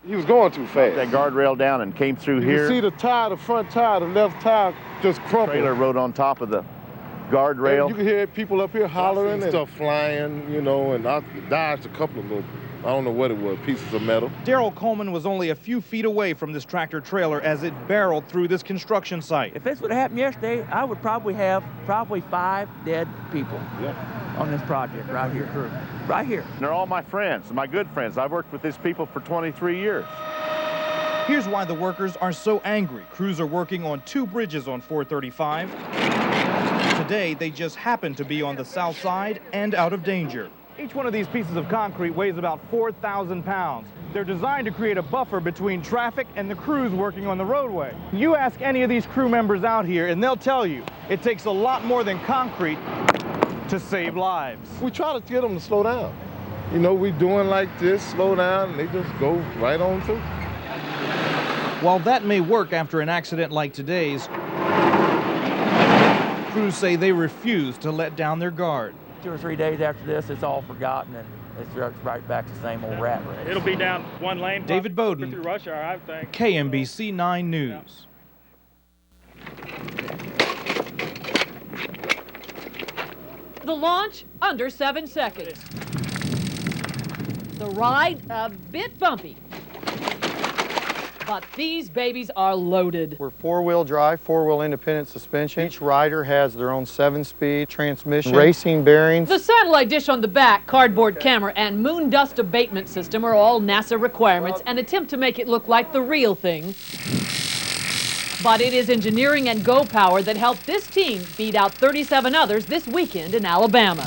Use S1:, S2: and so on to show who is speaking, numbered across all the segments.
S1: He was going too fast.
S2: That guardrail down and came through
S1: you
S2: here.
S1: You see the tire, the front tire, the left tire just crumpled.
S2: Trailer rode on top of the guardrail.
S1: And you can hear people up here hollering and stuff flying, you know, and I dodged a couple of little, I don't know what it was, pieces of metal.
S3: Darrell Coleman was only a few feet away from this tractor trailer as it barreled through this construction site.
S4: If this would have happened yesterday, I would probably have 5 dead people on this project right here. Right here.
S2: And they're all my friends, my good friends. I've worked with these people for 23 years.
S3: Here's why the workers are so angry. Crews are working on 2 bridges on 435. Today, they just happen to be on the south side and out of danger. Each one of these pieces of concrete weighs about 4,000 pounds. They're designed to create a buffer between traffic and the crews working on the roadway. You ask any of these crew members out here and they'll tell you it takes a lot more than concrete to save lives.
S1: We try to get them to slow down. You know, we doing like this, slow down, and they just go right on through.
S3: While that may work after an accident like today's, crews say they refuse to let down their guard.
S4: 2 or 3 days after this, it's all forgotten and it's right back to the same old rat race.
S5: It'll be down one lane.
S3: David Bowden,
S5: through rush hour, I think.
S3: KMBC 9 News.
S6: The launch, under 7 seconds. The ride, a bit bumpy. But these babies are loaded.
S7: We're 4-wheel drive, 4-wheel independent suspension. Each rider has their own 7-speed transmission, racing bearings.
S6: The satellite dish on the back, cardboard camera, and moon dust abatement system are all NASA requirements, an attempt to make it look like the real thing. But it is engineering and go power that helped this team beat out 37 others this weekend in Alabama.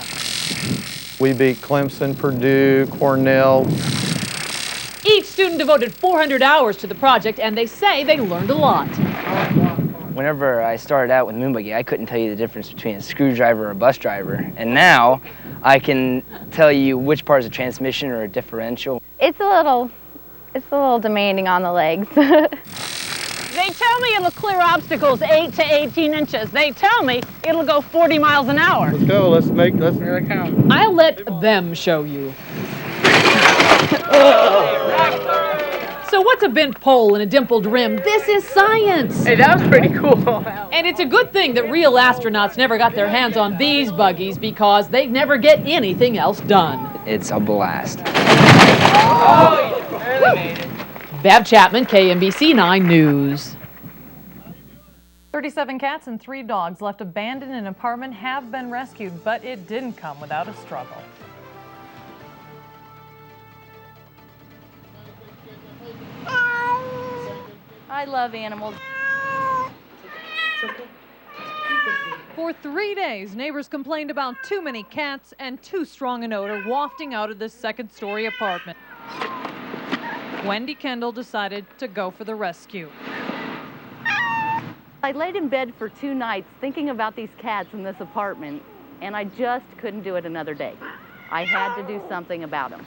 S7: We beat Clemson, Purdue, Cornell.
S6: Each student devoted 400 hours to the project, and they say they learned a lot.
S8: Whenever I started out with moon buggy, I couldn't tell you the difference between a screwdriver or a bus driver. And now I can tell you which part is a transmission or a differential.
S9: It's a little demanding on the legs.
S10: They tell me it'll clear obstacles 8 to 18 inches. They tell me it'll go 40 miles an hour.
S7: Let's go, let's here they come.
S6: I'll let them show you. So what's a bent pole and a dimpled rim? This is science.
S10: Hey, that was pretty cool.
S6: And it's a good thing that real astronauts never got their hands on these buggies because they never get anything else done.
S8: It's a blast.
S10: Oh, you barely made it.
S6: Bev Chapman, KMBC 9 News.
S11: 37 cats and 3 dogs left abandoned in an apartment have been rescued, but it didn't come without a struggle.
S9: I love animals.
S11: For 3 days, neighbors complained about too many cats and too strong an odor wafting out of this second-story apartment. Wendy Kendall decided to go for the rescue.
S9: I laid in bed for 2 nights thinking about these cats in this apartment, and I just couldn't do it another day. I had to do something about them.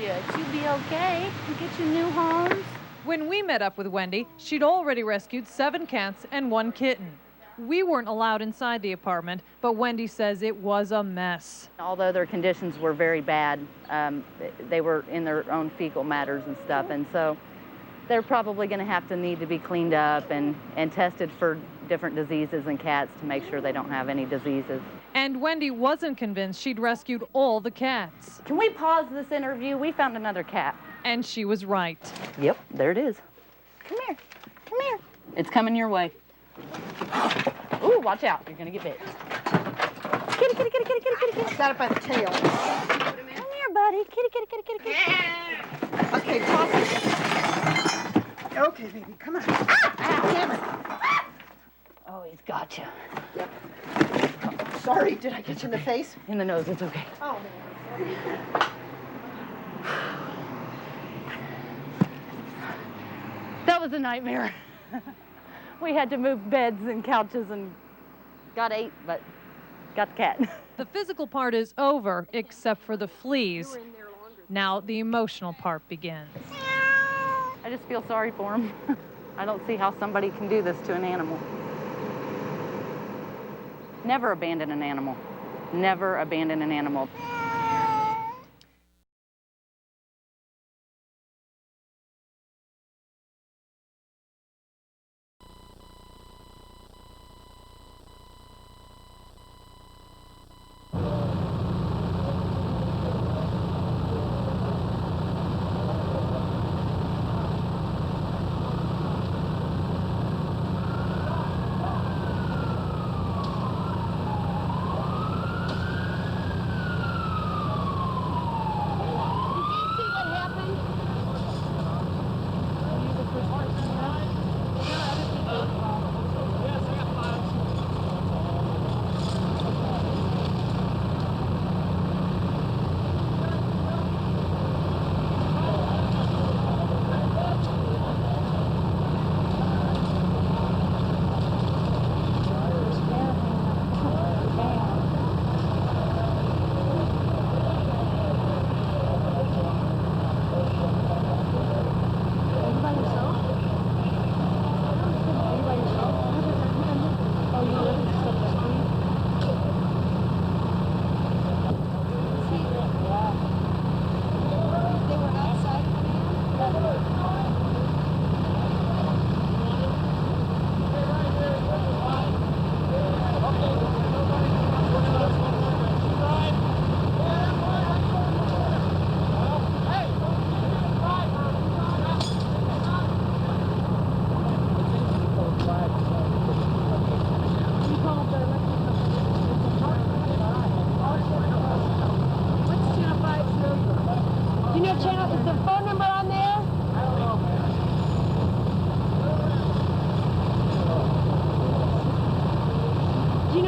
S9: Yeah, you'll be okay. You get your new homes.
S11: When we met up with Wendy, she'd already rescued 7 cats and 1 kitten. We weren't allowed inside the apartment, but Wendy says it was a mess.
S9: Although their conditions were very bad, they were in their own fecal matters and stuff, and so they're probably going to need to be cleaned up and tested for different diseases in cats to make sure they don't have any diseases.
S11: And Wendy wasn't convinced she'd rescued all the cats.
S9: Can we pause this interview? We found another cat.
S11: And she was right.
S9: Yep, there it is. Come here, come here. It's coming your way. Ooh, watch out, you're gonna get bit. Kitty, kitty, kitty, kitty, kitty, kitty, kitty.
S10: Got it by the tail.
S9: Come here, buddy. Kitty, kitty, kitty, kitty, kitty.
S10: Yeah. Okay, toss it. Okay, baby, come on. Ah, damn it.
S9: Oh, he's got you.
S10: Yep. Sorry, did I get you in the face?
S9: In the nose, it's okay.
S10: Oh, man.
S9: That was a nightmare. We had to move beds and couches and got 8, but got the cat.
S11: The physical part is over, except for the fleas. Now the emotional part begins.
S9: I just feel sorry for him. I don't see how somebody can do this to an animal. Never abandon an animal. Never abandon an animal.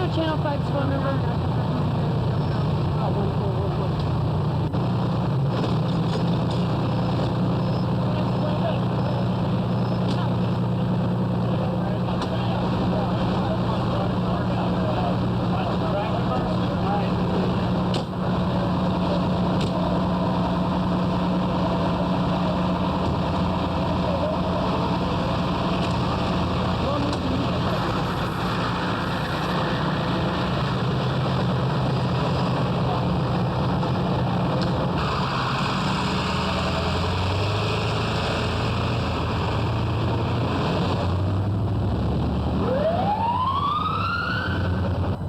S10: what Channel 5's phone number?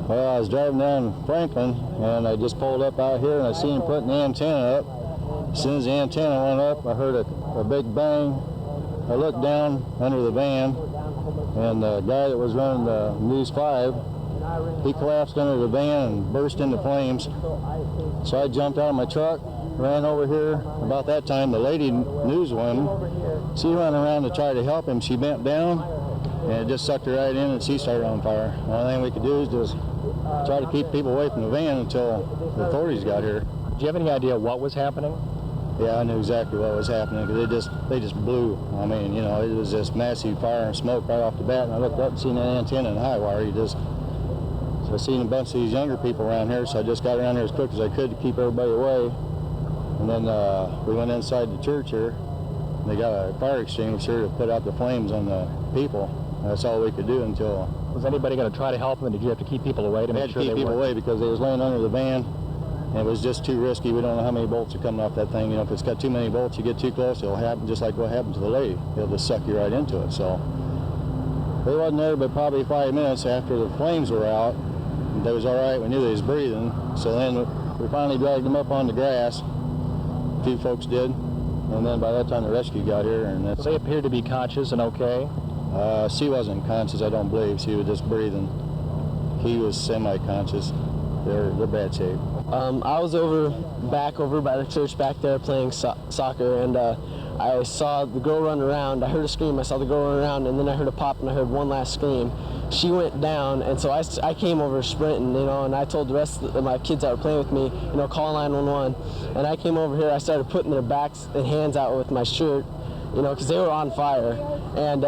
S12: Well, I was driving down Franklin, and I just pulled up out here, and I seen him putting the antenna up. As soon as the antenna went up, I heard a big bang. I looked down under the van, and the guy that was running the News 5, he collapsed under the van and burst into flames. So I jumped out of my truck, ran over here. About that time, the lady news one, she ran around to try to help him. She bent down, and it just sucked her right in, and she started on fire. The only thing we could do is just try to keep people away from the van until the authorities got here.
S13: Do you have any idea what was happening?
S12: Yeah, I knew exactly what was happening, because they just blew. I mean, you know, it was just massive fire and smoke right off the bat, and I looked up and seen that antenna and high wire. So I seen a bunch of these younger people around here, so I just got around here as quick as I could to keep everybody away. And then we went inside the church here, and they got a fire extinguisher to put out the flames on the people. That's all we could do until...
S13: Was anybody going to try to help them, and did you have to keep people away to make sure they
S12: had to keep people away because they was laying under the van, and it was just too risky. We don't know how many bolts are coming off that thing. You know, if it's got too many bolts, you get too close, it'll happen just like what happened to the lady. It'll just suck you right into it. So they wasn't there but probably 5 minutes after the flames were out. They was all right. We knew they was breathing. So then we finally dragged them up on the grass. A few folks did. And then by that time the rescue got here. And that's...
S13: So they appeared to be conscious and okay?
S12: She wasn't conscious, I don't believe. She was just breathing. He was semi-conscious. They're bad shape.
S14: I was back over by the church back there playing soccer, and I saw the girl run around. I heard a scream, I saw the girl run around, and then I heard a pop, and I heard one last scream. She went down, and so I came over sprinting, you know, and I told the rest of my kids that were playing with me, you know, call 911. And I came over here, I started putting their backs and hands out with my shirt, you know, because they were on fire. And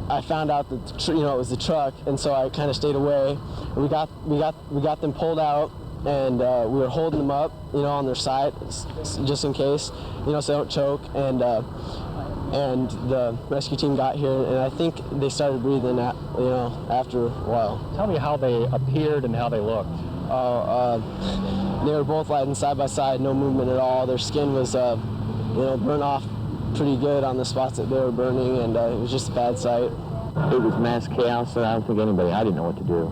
S14: I found out that, you know, it was the truck, and so I kind of stayed away. We got them pulled out, and we were holding them up, you know, on their side, just in case, you know, so they don't choke. And the rescue team got here, and I think they started breathing, you know, after a while.
S13: Tell me how they appeared and how they looked.
S14: They were both lying side by side, no movement at all. Their skin was, you know, burnt off pretty good on the spots that they were burning, and it was just a bad sight.
S15: It was mass chaos, and I don't think I didn't know what to do.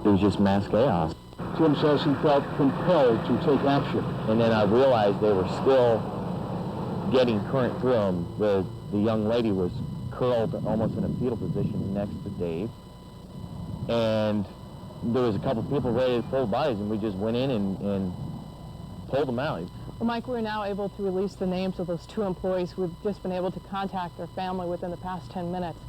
S15: It was just mass chaos.
S16: Tim says he felt compelled to take action.
S15: And then I realized they were still getting current through them. The young lady was curled almost in a fetal position next to Dave. And there was a couple people ready to pull bodies, and we just went in and pulled them out.
S10: Well, Mike, we're now able to release the names of those two employees who have just been able to contact their family within the past 10 minutes.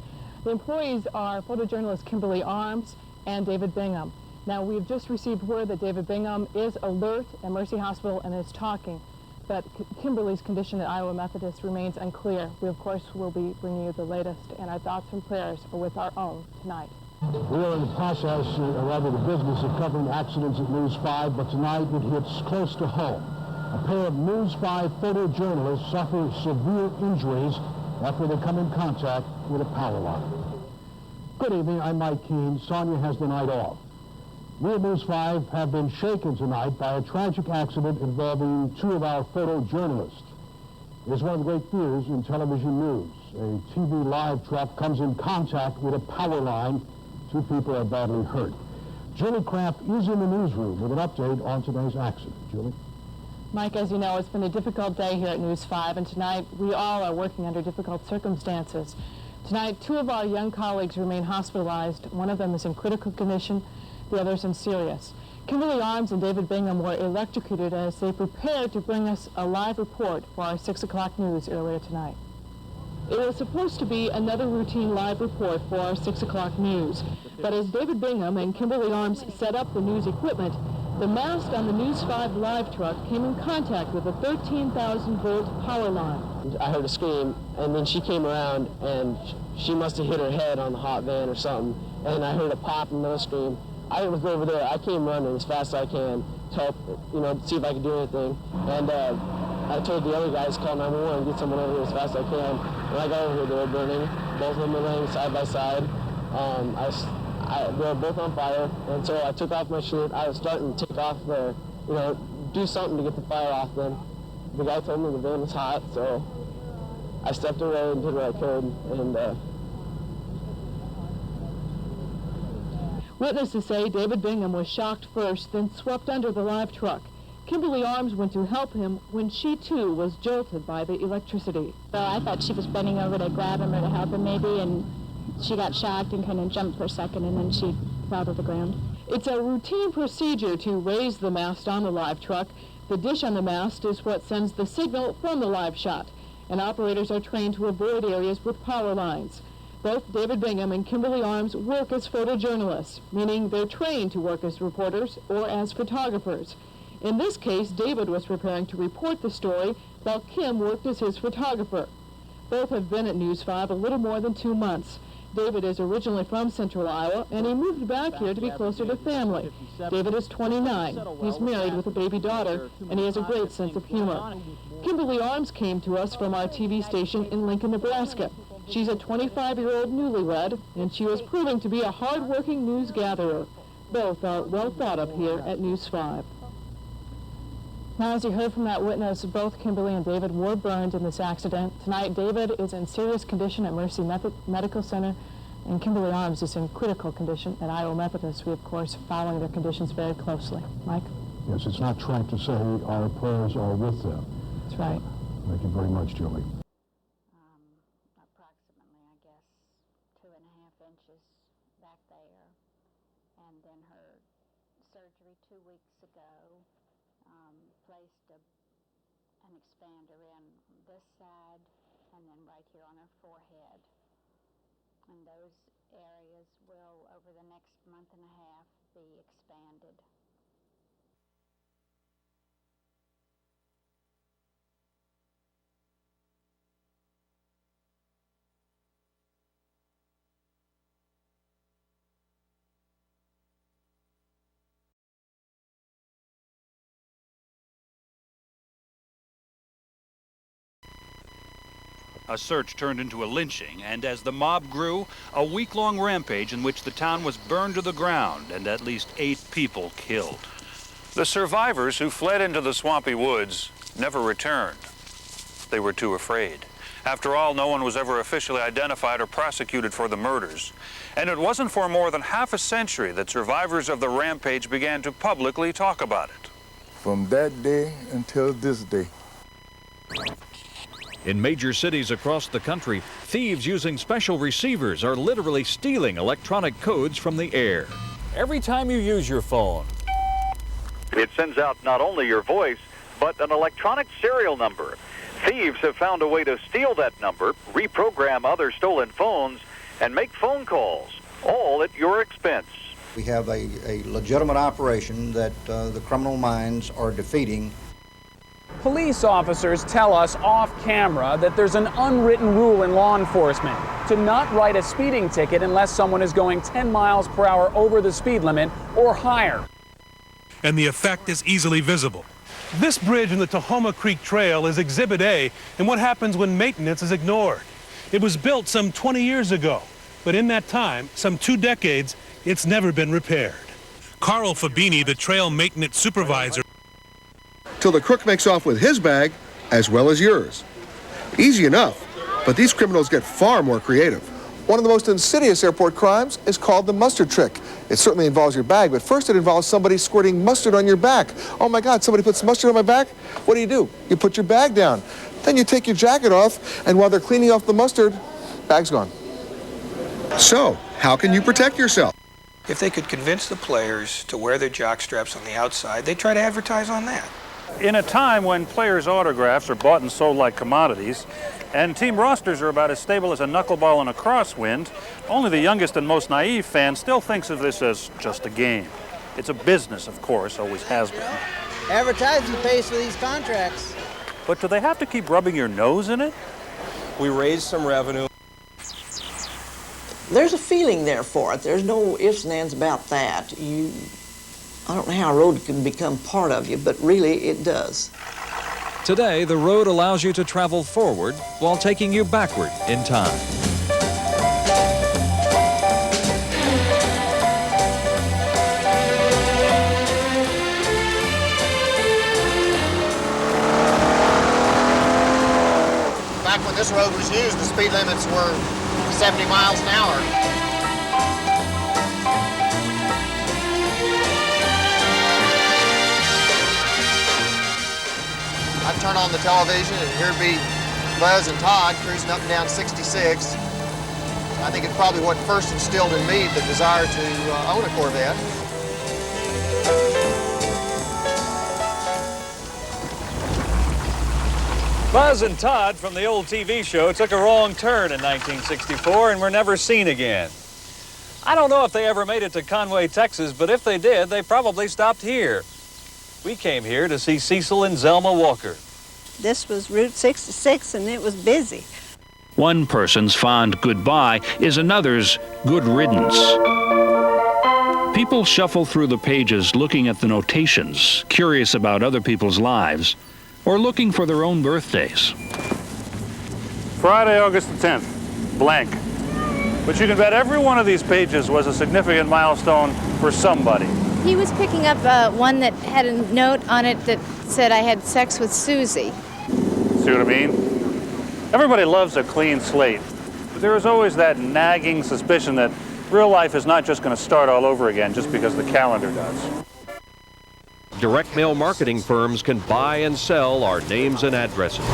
S10: The employees are photojournalist Kimberly Arms and David Bingham. Now, we've just received word that David Bingham is alert at Mercy Hospital and is talking, but Kimberly's condition at Iowa Methodist remains unclear. We, of course, will be bringing you the latest, and our thoughts and prayers are with our own tonight.
S16: We are in the process, or rather the business of covering accidents at News 5, but tonight it hits close to home. A pair of News 5 photojournalists suffer severe injuries after they come in contact with a power line. Good evening, I'm Mike Keene. Sonia has the night off. We at News 5 have been shaken tonight by a tragic accident involving two of our photojournalists. It is one of the great fears in television news. A TV live truck comes in contact with a power line. Two people are badly hurt. Julie Kraft is in the newsroom with an update on today's accident. Julie?
S10: Mike, as you know, it's been a difficult day here at News 5, and tonight we all are working under difficult circumstances. Tonight, two of our young colleagues remain hospitalized. One of them is in critical condition, the other is in serious. Kimberly Arms and David Bingham were electrocuted as they prepared to bring us a live report for our 6 o'clock news earlier tonight. It was supposed to be another routine live report for our 6 o'clock news. But as David Bingham and Kimberly Arms set up the news equipment, the mast on the News 5 live truck came in contact with a 13,000-volt power line.
S14: I heard a scream, and then she came around, and she must have hit her head on the hot van or something, and I heard a pop and another scream. I was over there. I came running as fast as I can to help, see if I could do anything. And I told the other guys to call 911 and get someone over here as fast as I can. When I got over here, they were burning. Both of them were laying side by side. They were both on fire, and so I took off my shirt. I was starting to take off the, do something to get the fire off them. The guy told me the van was hot, so I stepped away and did what I could. And
S10: witnesses say David Bingham was shocked first, then swept under the live truck. Kimberly Arms went to help him when she, too, was jolted by the electricity.
S17: So I thought she was bending over to grab him or to help him maybe, and she got shocked and kind of jumped for a second, and then she fell to the ground.
S10: It's a routine procedure to raise the mast on the live truck. The dish on the mast is what sends the signal from the live shot, and operators are trained to avoid areas with power lines. Both David Bingham and Kimberly Arms work as photojournalists, meaning they're trained to work as reporters or as photographers. In this case, David was preparing to report the story, while Kim worked as his photographer. Both have been at News 5 a little more than 2 months. David is originally from Central Iowa, and he moved back here to be closer to family. David is 29. He's married with a baby daughter, and he has a great sense of humor. Kimberly Arms came to us from our TV station in Lincoln, Nebraska. She's a 25-year-old newlywed, and she was proving to be a hard-working news gatherer. Both are well thought of here at News 5. Now, as you heard from that witness, both Kimberly and David were burned in this accident. Tonight, David is in serious condition at Mercy Medical Center, and Kimberly Arms is in critical condition at Iowa Methodist. We, of course, following their conditions very closely. Mike?
S16: Yes, it's not trite to say our prayers are with them.
S10: That's right.
S16: Thank you very much, Julie.
S17: Approximately, I guess, 2.5 inches back there. And then her surgery 2 weeks ago placed an expander in this side and then right here on her forehead. And those areas will, over the next month and a half, be expanded.
S18: A search turned into a lynching, and as the mob grew, a week-long rampage in which the town was burned to the ground and at least 8 people killed.
S19: The survivors who fled into the swampy woods never returned. They were too afraid. After all, no one was ever officially identified or prosecuted for the murders. And it wasn't for more than half a century that survivors of the rampage began to publicly talk about it.
S20: From that day until this day.
S21: In major cities across the country, thieves using special receivers are literally stealing electronic codes from the air.
S22: Every time you use your phone,
S2: it sends out not only your voice, but an electronic serial number. Thieves have found a way to steal that number, reprogram other stolen phones, and make phone calls, all at your expense.
S23: We have a legitimate operation that the criminal minds are defeating.
S24: Police officers tell us off camera that there's an unwritten rule in law enforcement to not write a speeding ticket unless someone is going 10 miles per hour over the speed limit or higher.
S25: And the effect is easily visible. This bridge in the Tahoma Creek Trail is Exhibit A in what happens when maintenance is ignored. It was built some 20 years ago, but in that time, some 2 decades, it's never been repaired. Carl Fabini, the trail maintenance supervisor,
S26: till the crook makes off with his bag as well as yours. Easy enough, but these criminals get far more creative.
S27: One of the most insidious airport crimes is called the mustard trick. It certainly involves your bag, but first it involves somebody squirting mustard on your back. Oh my God, somebody puts mustard on my back? What do? You put your bag down. Then you take your jacket off, and while they're cleaning off the mustard, bag's gone.
S26: So, how can you protect yourself?
S28: If they could convince the players to wear their jock straps on the outside, they'd try to advertise on that.
S19: In a time when players' autographs are bought and sold like commodities, and team rosters are about as stable as a knuckleball in a crosswind, only the youngest and most naive fan still thinks of this as just a game. It's a business, of course, always has been.
S1: Advertising pays for these contracts.
S19: But do they have to keep rubbing your nose in it?
S3: We raised some revenue.
S4: There's a feeling there for it. There's no ifs and ands about that. I don't know how a road can become part of you, but really it does.
S21: Today, the road allows you to travel forward while taking you backward in time.
S1: Back when this road was used, the speed limits were 70 miles an hour. I'd turn on the television and here'd be Buzz and Todd cruising up and down 66. I think it's probably what first instilled in me the desire to own a Corvette.
S21: Buzz and Todd from the old TV show took a wrong turn in 1964 and were never seen again. I don't know if they ever made it to Conway, Texas, but if they did, they probably stopped here. We came here to see Cecil and Zelma Walker.
S5: This was Route 66 and it was busy.
S18: One person's fond goodbye is another's good riddance. People shuffle through the pages looking at the notations, curious about other people's lives, or looking for their own birthdays.
S19: Friday, August the 10th, blank. But you can bet every one of these pages was a significant milestone for somebody.
S6: He was picking up one that had a note on it that said I had sex with Susie.
S19: See what I mean? Everybody loves a clean slate, but there is always that nagging suspicion that real life is not just going to start all over again just because the calendar does.
S7: Direct mail marketing firms can buy and sell our names and addresses.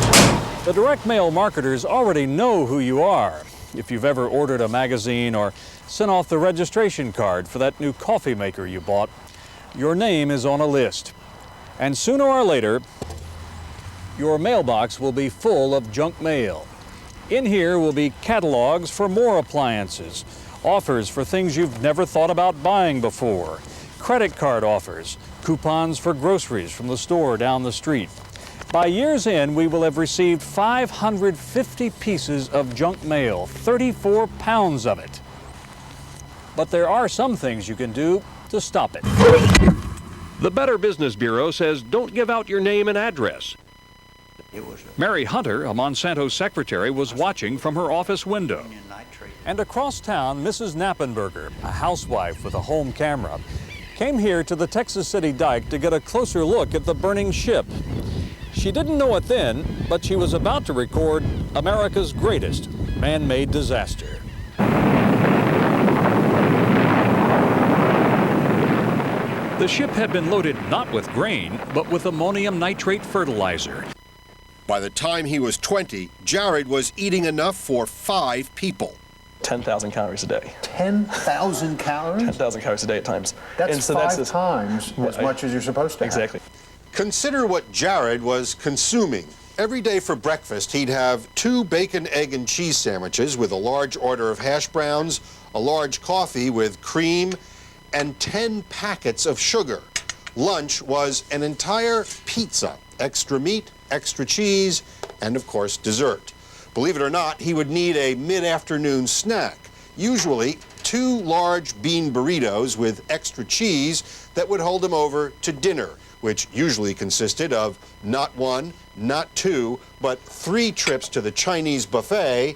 S21: The direct mail marketers already know who you are. If you've ever ordered a magazine or sent off the registration card for that new coffee maker you bought, your name is on a list. And sooner or later, your mailbox will be full of junk mail. In here will be catalogs for more appliances, offers for things you've never thought about buying before, credit card offers, coupons for groceries from the store down the street. By year's end, we will have received 550 pieces of junk mail, 34 pounds of it. But there are some things you can do to stop it.
S7: The Better Business Bureau says don't give out your name and address.
S21: Mary Hunter, a Monsanto secretary, was watching from her office window. And across town, Mrs. Knappenberger, a housewife with a home camera, came here to the Texas City dike to get a closer look at the burning ship. She didn't know it then, but she was about to record America's greatest man-made disaster. The ship had been loaded not with grain, but with ammonium nitrate fertilizer.
S8: By the time he was 20, Jared was eating enough for 5 people.
S28: 10,000 calories a day.
S8: 10,000 calories?
S28: 10,000 calories a day at times.
S8: That's
S28: and so
S8: 5 times as much as you're supposed to have.
S28: Exactly.
S8: Consider what Jared was consuming. Every day for breakfast, he'd have 2 bacon, egg, and cheese sandwiches with a large order of hash browns, a large coffee with cream, and 10 packets of sugar. Lunch was an entire pizza, extra meat, extra cheese, and of course, dessert. Believe it or not, he would need a mid-afternoon snack, usually 2 large bean burritos with extra cheese that would hold him over to dinner, which usually consisted of not 1, not 2, but 3 trips to the Chinese buffet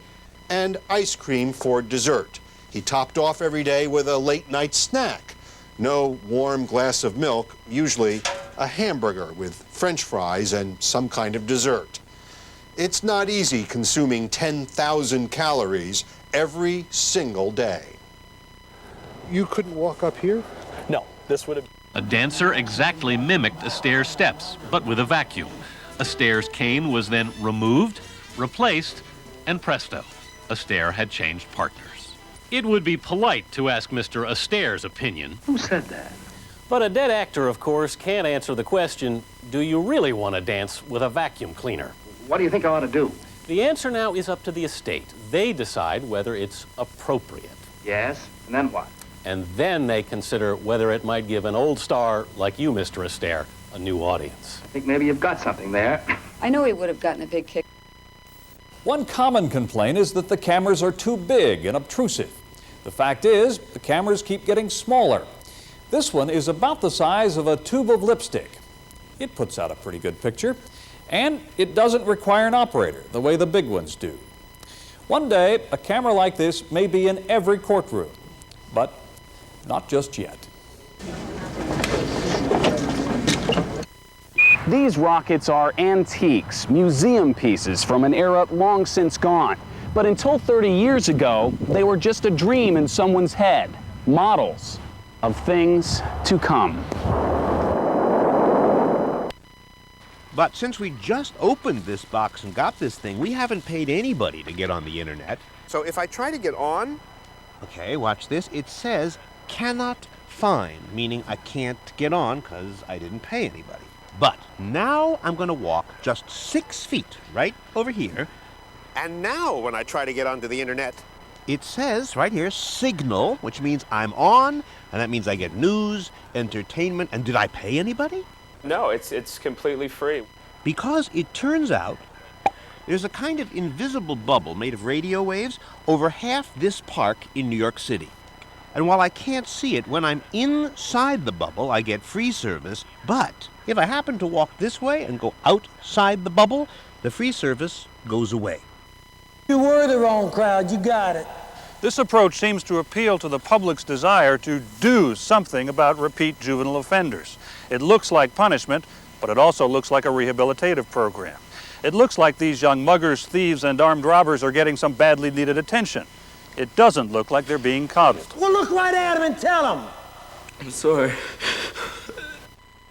S8: and ice cream for dessert. He topped off every day with a late-night snack. No warm glass of milk, usually a hamburger with French fries and some kind of dessert. It's not easy consuming 10,000 calories every single day. You couldn't walk up here?
S28: No, this would have...
S29: A dancer exactly mimicked Astaire's steps, but with a vacuum. Astaire's cane was then removed, replaced, and presto, Astaire had changed partners. It would be polite to ask Mr. Astaire's opinion.
S30: Who said that?
S22: But a dead actor, of course, can't answer the question, do you really want to dance with a vacuum cleaner?
S9: What do you think I ought to do?
S22: The answer now is up to the estate. They decide whether it's appropriate.
S9: Yes, and then what?
S22: And then they consider whether it might give an old star like you, Mr. Astaire, a new audience.
S9: I think maybe you've got something there.
S10: I know he would have gotten a big kick.
S21: One common complaint is that the cameras are too big and obtrusive. The fact is, the cameras keep getting smaller. This one is about the size of a tube of lipstick. It puts out a pretty good picture, and it doesn't require an operator the way the big ones do. One day, a camera like this may be in every courtroom, but not just yet.
S24: These rockets are antiques, museum pieces from an era long since gone. But until 30 years ago, they were just a dream in someone's head, models of things to come.
S11: But since we just opened this box and got this thing, we haven't paid anybody to get on the internet.
S12: So if I try to get on?
S11: Okay, watch this. It says cannot find, meaning I can't get on because I didn't pay anybody. But now I'm going to walk just 6 feet right over here.
S12: And now when I try to get onto the internet?
S11: It says right here, signal, which means I'm on, and that means I get news, entertainment, and did I pay anybody?
S28: No, it's completely free.
S11: Because it turns out there's a kind of invisible bubble made of radio waves over half this park in New York City. And while I can't see it, when I'm inside the bubble, I get free service. But if I happen to walk this way and go outside the bubble, the free service goes away.
S13: You were the wrong crowd, you got it.
S19: This approach seems to appeal to the public's desire to do something about repeat juvenile offenders. It looks like punishment, but it also looks like a rehabilitative program. It looks like these young muggers, thieves, and armed robbers are getting some badly needed attention. It doesn't look like they're being coddled.
S13: Well, look right at him and tell him.
S28: I'm sorry.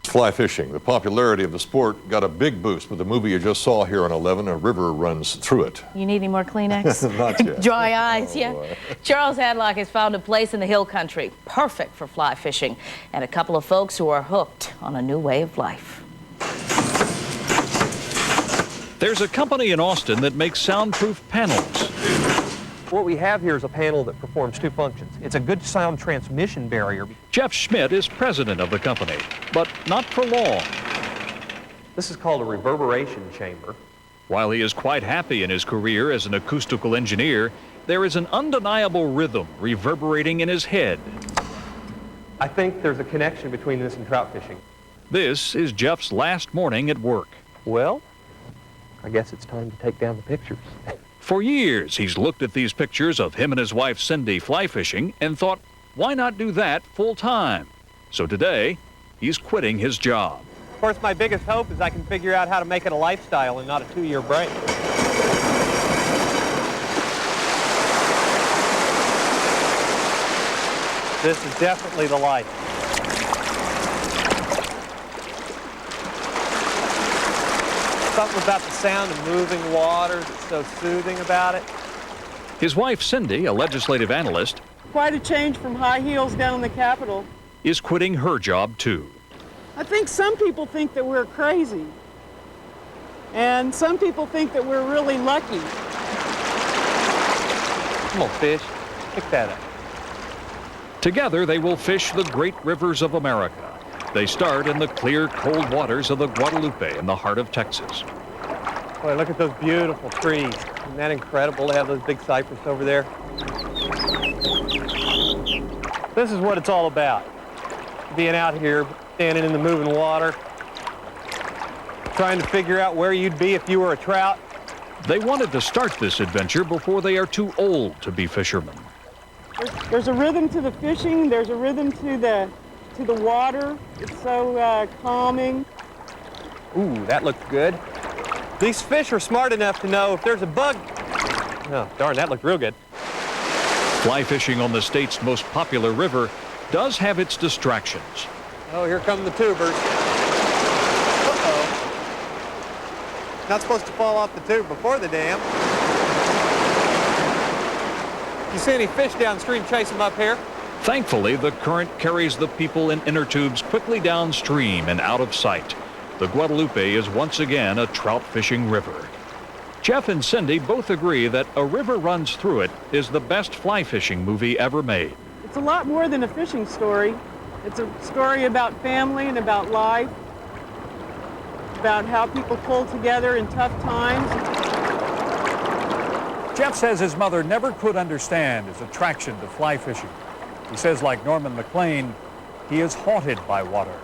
S14: Fly fishing. The popularity of the sport got a big boost with the movie you just saw here on 11. A river runs through it.
S15: You need any more Kleenex?
S14: Not yet.
S15: Dry eyes, yeah. Charles Hadlock has found a place in the hill country, perfect for fly fishing, and a couple of folks who are hooked on a new way of life.
S21: There's a company in Austin that makes soundproof panels.
S16: What we have here is a panel that performs two functions. It's a good sound transmission barrier.
S21: Jeff Schmidt is president of the company, but not for long.
S16: This is called a reverberation chamber.
S21: While he is quite happy in his career as an acoustical engineer, there is an undeniable rhythm reverberating in his head.
S16: I think there's a connection between this and trout fishing.
S21: This is Jeff's last morning at work.
S16: Well, I guess it's time to take down the pictures.
S21: For years, he's looked at these pictures of him and his wife Cindy fly fishing and thought, why not do that full time? So today, he's quitting his job.
S16: Of course, my biggest hope is I can figure out how to make it a lifestyle and not a 2-year break. This is definitely the life. Something about the sound of moving water that's so soothing about it.
S21: His wife Cindy, a legislative analyst,
S17: Quite a change from high heels down in the Capitol.
S21: is quitting her job too.
S17: I think some people think that we're crazy. And some people think that we're really lucky.
S16: Come on, fish. Pick that up.
S21: Together, they will fish the great rivers of America. They start in the clear, cold waters of the Guadalupe in the heart of Texas.
S16: Boy, look at those beautiful trees. Isn't that incredible to have those big cypress over there? This is what it's all about. Being out here, standing in the moving water, trying to figure out where you'd be if you were a trout.
S21: They wanted to start this adventure before they are too old to be fishermen.
S17: There's a rhythm to the fishing. There's a rhythm to the water. It's so calming.
S16: Ooh, that looks good. These fish are smart enough to know if there's a bug. Oh, darn, that looked real good.
S21: Fly fishing on the state's most popular river does have its distractions.
S16: Oh, here come the tubers. Uh-oh. Not supposed to fall off the tube before the dam. You see any fish downstream, chase them up here.
S18: Thankfully, the current carries the people in inner tubes quickly downstream and out of sight. The Guadalupe is once again a trout fishing river. Jeff and Cindy both agree that A River Runs Through It is the best fly fishing movie ever made.
S17: It's a lot more than a fishing story. It's a story about family and about life, about how people pull together in tough times.
S21: Jeff says his mother never could understand his attraction to fly fishing. He says, like Norman McLean, he is haunted by water.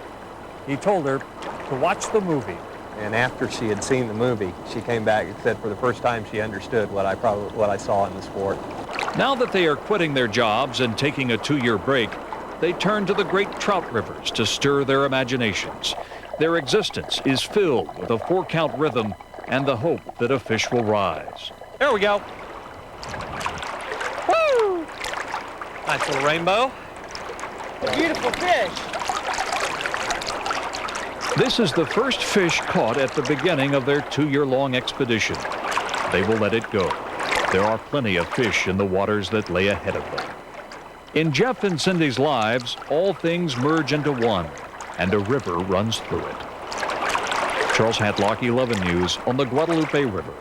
S21: He told her to watch the movie.
S16: And after she had seen the movie, she came back and said for the first time she understood what I saw in the sport.
S18: Now that they are quitting their jobs and taking a 2-year break, they turn to the great trout rivers to stir their imaginations. Their existence is filled with a 4-count rhythm and the hope that a fish will rise.
S16: There we go. Woo! Nice little rainbow.
S17: Beautiful fish.
S18: This is the first fish caught at the beginning of their 2-year-long expedition. They will let it go. There are plenty of fish in the waters that lay ahead of them. In Jeff and Cindy's lives, all things merge into one, and a river runs through it. Charles Hadlock, 11 News, on the Guadalupe River.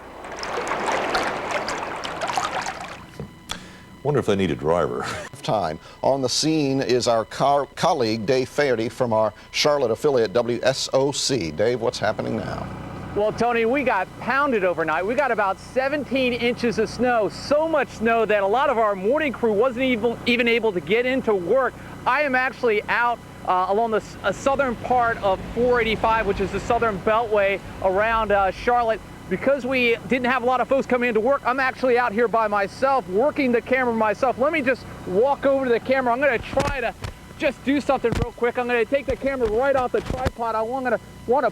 S14: Wonder if they need a driver.
S1: Time. On the scene is our colleague Dave Faherty from our Charlotte affiliate WSOC. Dave, what's happening now?
S24: Well, Tony, we got pounded overnight. We got about 17 inches of snow, so much snow that a lot of our morning crew wasn't even able to get into work. I am actually out along the southern part of 485, which is the southern beltway around Charlotte. Because we didn't have a lot of folks coming into work, I'm actually out here by myself, working the camera myself. Let me just walk over to the camera. I'm going to try to just do something real quick. I'm going to take the camera right off the tripod. I want to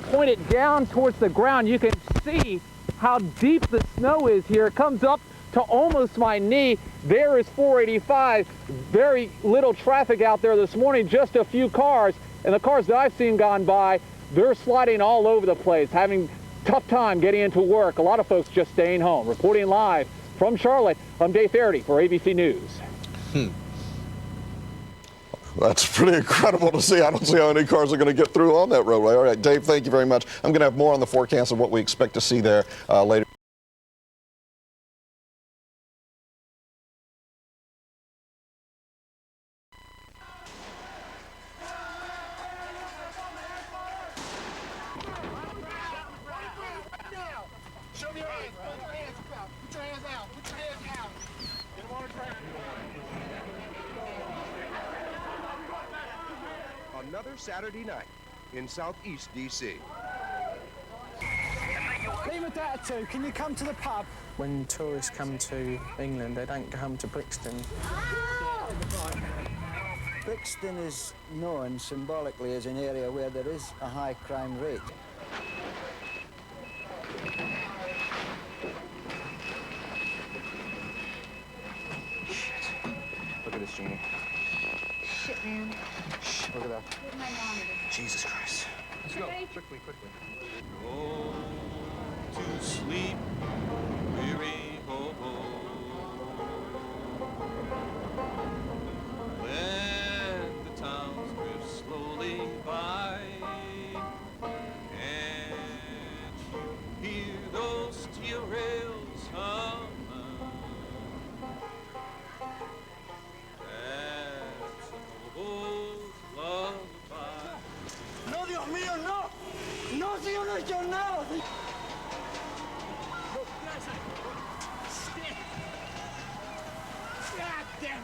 S24: point it down towards the ground. You can see how deep the snow is here. It comes up to almost my knee. There is 485. Very little traffic out there this morning, just a few cars. And the cars that I've seen gone by, they're sliding all over the place, having tough time getting into work. A lot of folks just staying home. Reporting live from Charlotte, I'm Dave Faherty for ABC News.
S1: That's pretty incredible to see. I don't see how many cars are going to get through on that roadway. All right, Dave, thank you very much. I'm going to have more on the forecast of what we expect to see there later.
S2: Another Saturday night in Southeast D.C.
S3: Leave a tattoo. Can you come to the pub? When tourists come to England, they don't come to Brixton.
S4: Brixton is known symbolically as an area where there is a high crime rate.
S2: Shit. Look at this, Jeannie.
S20: Shit, man.
S2: Shh, look at that.
S20: Where's my monitor?
S2: Jesus Christ. Let's go. Quickly.
S23: Go to sleep, weary hobo. Let the towns drift slowly by. Can't you hear those steel rails hum? That's a hobo's lullaby.
S13: No, Dios mío, no. No, si yo no he hecho nada. God damn it.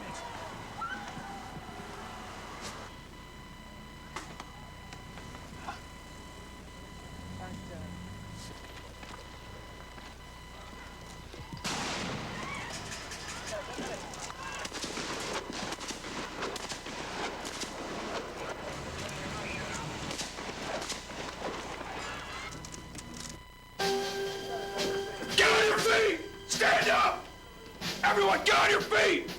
S2: Get on your feet! Stand up! Everyone, get on your feet!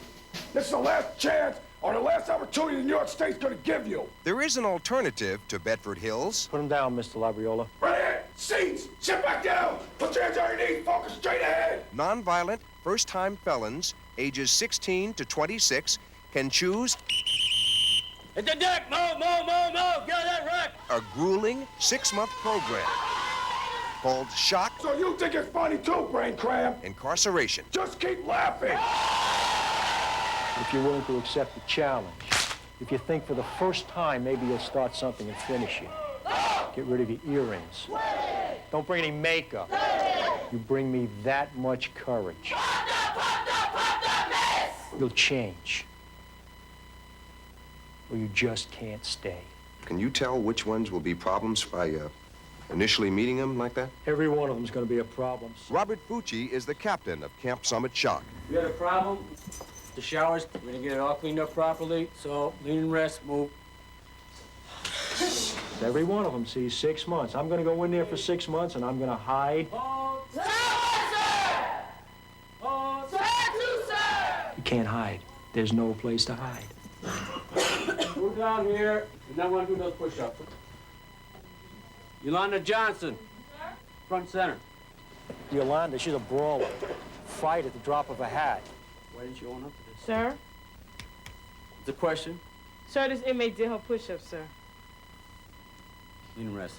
S2: This is the last chance or the last opportunity the New York State's going to give you. There is an alternative to Bedford Hills.
S3: Put him down, Mr. Labriola.
S2: Right here! Seats! Sit back down! Put your hands on your knees! Focus straight ahead! Nonviolent, first-time felons, ages 16 to 26, can choose
S13: Hit the deck! Move, move, move, move! Get that wreck!
S2: a grueling 6-month program called Shock. So you think it's funny too, brain cram? Incarceration.
S13: Just keep laughing!
S5: If you're willing to accept the challenge, if you think for the first time maybe you'll start something and finish it, get rid of your earrings. Don't bring any makeup. You bring me that much courage. You'll change. Or you just can't stay.
S2: Can you tell which ones will be problems by initially meeting them like that?
S5: Every one of them's gonna be a problem.
S2: Robert Fucci is the captain of Camp Summit Shock.
S6: You had a problem? The showers, we didn't get it all cleaned up properly, so lean and rest, move.
S5: Every one of them sees 6 months. I'm gonna go in there for 6 months and I'm gonna hide. You can't hide. There's no place to hide.
S6: Move down here. You now want to do those push-ups. Yolanda Johnson. Front center.
S5: Yolanda, she's a brawler. Fight at the drop of a hat.
S6: Why didn't you own up to this?
S7: Sir?
S6: The question?
S7: Sir, this inmate did her push-ups, sir.
S6: Lean and rest.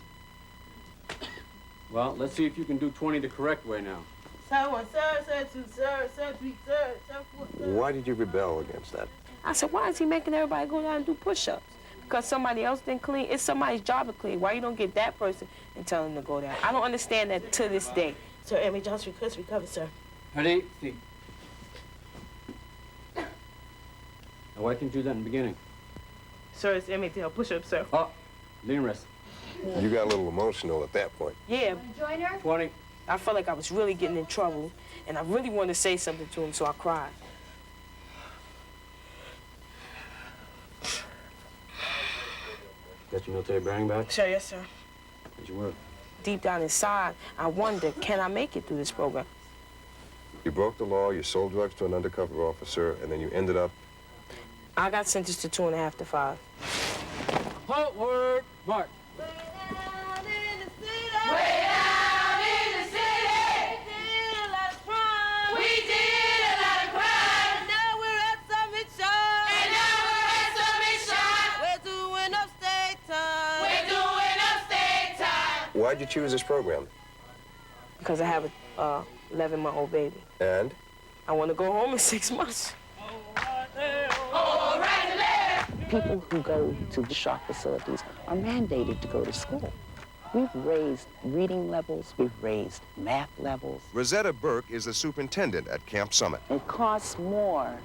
S6: Well, let's see if you can do 20 the correct way now.
S7: Sir 1, sir, sir 2, sir, sir 3, sir, sir 4, sir.
S2: Why did you rebel against that?
S7: I said, why is he making everybody go down and do push-ups? Because somebody else didn't clean. It's somebody's job to clean. Why you don't get that person and tell them to go down? I don't understand that to this day. Sir, Emmy Johnson request recovered, sir.
S6: Ready? Feet. Now, why couldn't you do that in the beginning?
S7: Sir, it's inmate did her push-ups, sir.
S6: Oh, lean and rest.
S2: You got a little emotional at that point.
S7: Yeah.
S20: Join her?
S6: 20.
S7: I felt like I was really getting in trouble, and I really wanted to say something to him, so I cried.
S6: Got your military branding back?
S7: Sir, yes, sir.
S6: How'd you work?
S7: Deep down inside, I wonder, can I make it through this program?
S2: You broke the law, you sold drugs to an undercover officer, and then you ended up...
S7: I got sentenced to 2.5 to 5.
S6: Halt, word, march.
S2: Why'd you choose this program?
S7: Because I have a 11-month-old baby.
S2: And?
S7: I want to go home in 6 months.
S8: People who go to the shock facilities are mandated to go to school. We've raised reading levels, we've raised math levels.
S2: Rosetta Burke is the superintendent at Camp Summit.
S8: It costs more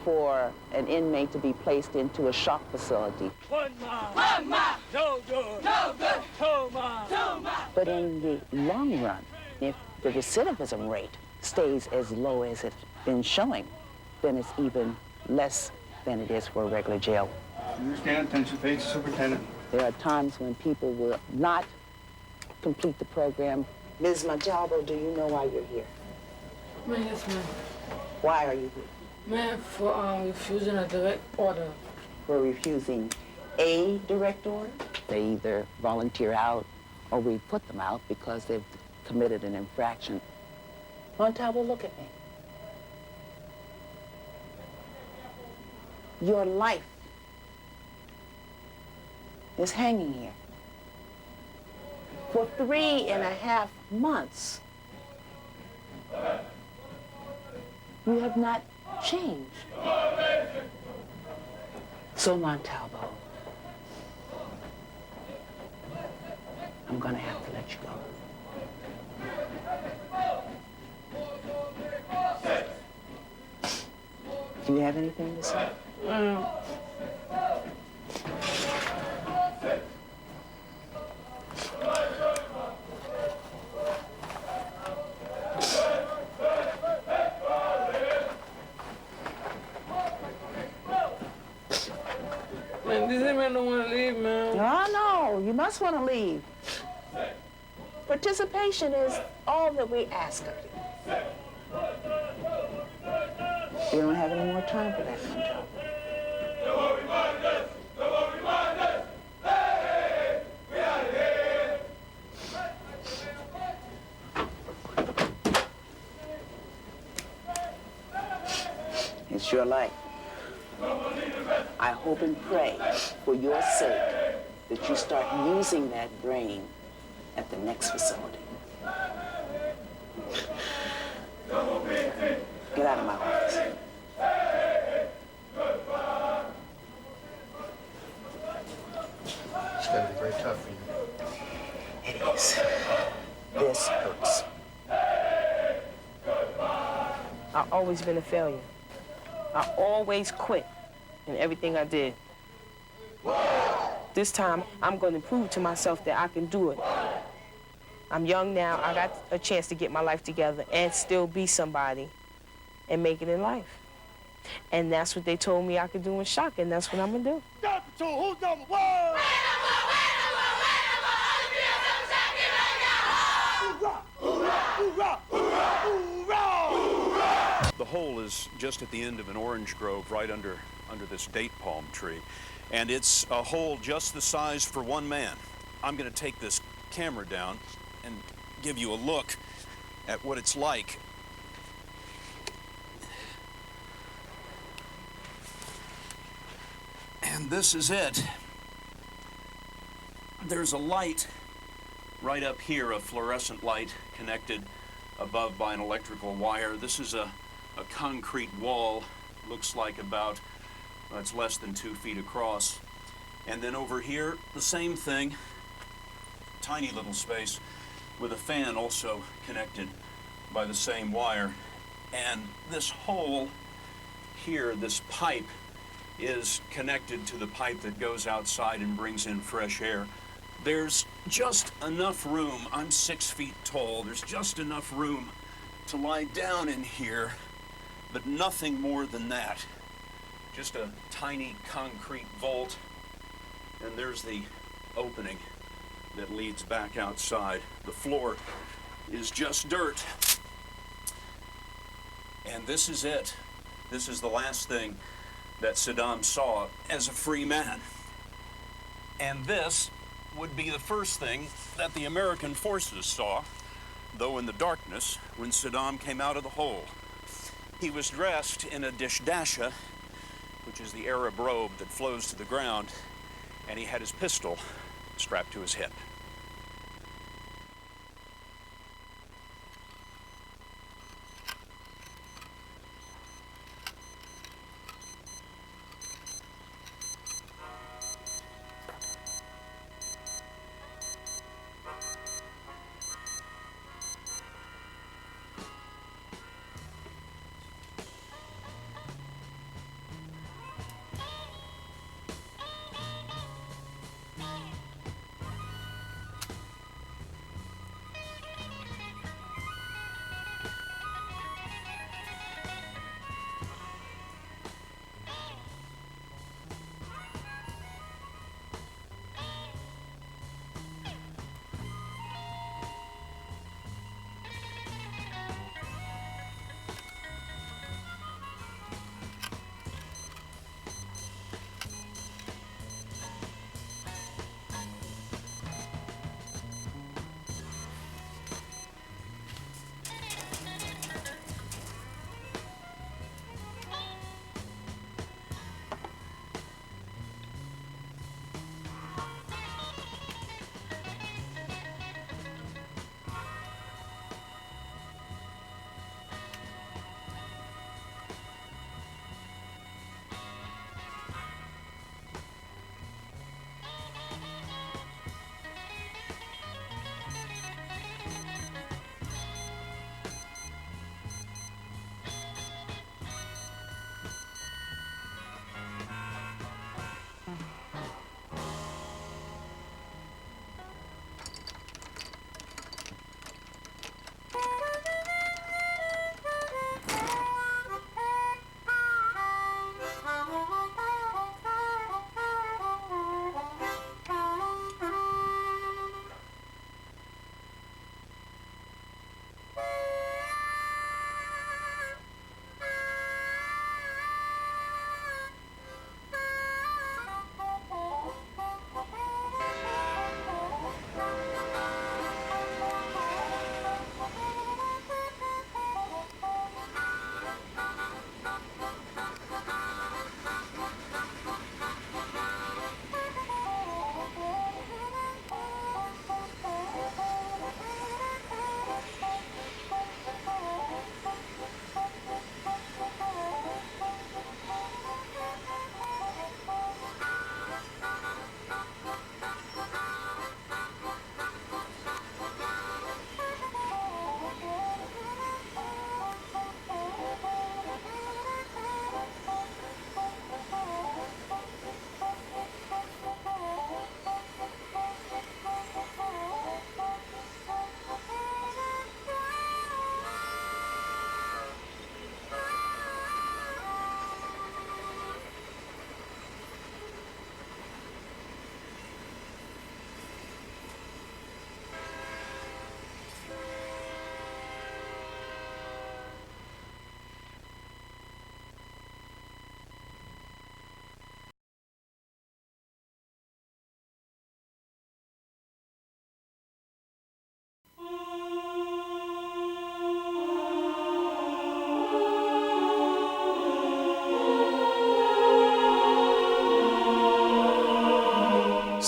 S8: for an inmate to be placed into a shock facility.
S13: 1 mile, no good, no good, 2 miles, 2 miles.
S8: But in the long run, if the recidivism rate stays as low as it's been showing, then it's even less than it is for a regular jail.
S6: Understand, attention, face the superintendent.
S8: There are times when people will not complete the program. Ms. Montalvo, do you know why you're here?
S7: Yes, ma'am.
S8: Why are you here?
S7: Ma'am, for refusing a direct order.
S8: For refusing a direct order? They either volunteer out or we put them out because they've committed an infraction. Montalvo, look at me. Your life is hanging here. For 3.5 months, you have not changed. So, Montalvo, I'm gonna have to let you go. Do you have anything to say?
S7: Man, this man don't want to leave, man.
S8: No, you must want to leave. Participation is all that we ask of you. You don't have any more time for that, Montalvo. It's your life. I hope and pray for your sake that you start using that brain at the next facility. Get out of my office.
S9: It's going to be very tough for you.
S8: It is. This hurts.
S7: I've always been a failure. I always quit in everything I did. This time, I'm going to prove to myself that I can do it. I'm young now. I got a chance to get my life together and still be somebody and make it in life. And that's what they told me I could do in Shock, and that's what I'm going to do.
S2: Stop Patrol, who's number one?
S10: The hole is just at the end of an orange grove right under this date palm tree. And it's a hole just the size for one man. I'm going to take this camera down and give you a look at what it's like. And this is it. There's a light right up here, a fluorescent light connected above by an electrical wire. This is a concrete wall, looks like about, it's less than 2 feet across. And then over here, the same thing, tiny little space with a fan also connected by the same wire. And this hole here, this pipe, is connected to the pipe that goes outside and brings in fresh air. There's just enough room. I'm 6 feet tall. There's just enough room to lie down in here, but nothing more than that. Just a tiny concrete vault, and there's the opening that leads back outside. The floor is just dirt. And this is it. This is the last thing that Saddam saw as a free man. And this would be the first thing that the American forces saw, though in the darkness, when Saddam came out of the hole. He was dressed in a dishdasha, which is the Arab robe that flows to the ground, and he had his pistol strapped to his hip.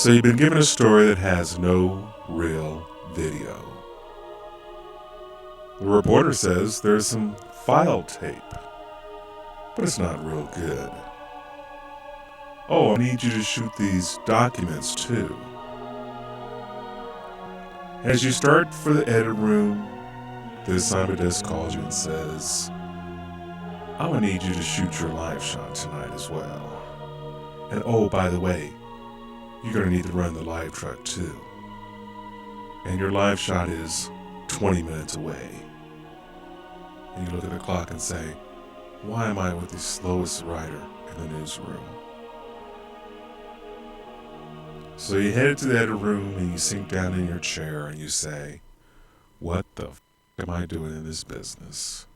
S11: So you've been given a story that has no real video. The reporter says there's some file tape, but it's not real good. Oh, I need you to shoot these documents too. As you start for the edit room, the assignment desk calls you and says, I'm gonna need you to shoot your live shot tonight as well. And oh, by the way, you're gonna need to run the live truck too. And your live shot is 20 minutes away. And you look at the clock and say, why am I with the slowest writer in the newsroom? So you head to the edit room and you sink down in your chair and you say, what the f am I doing in this business?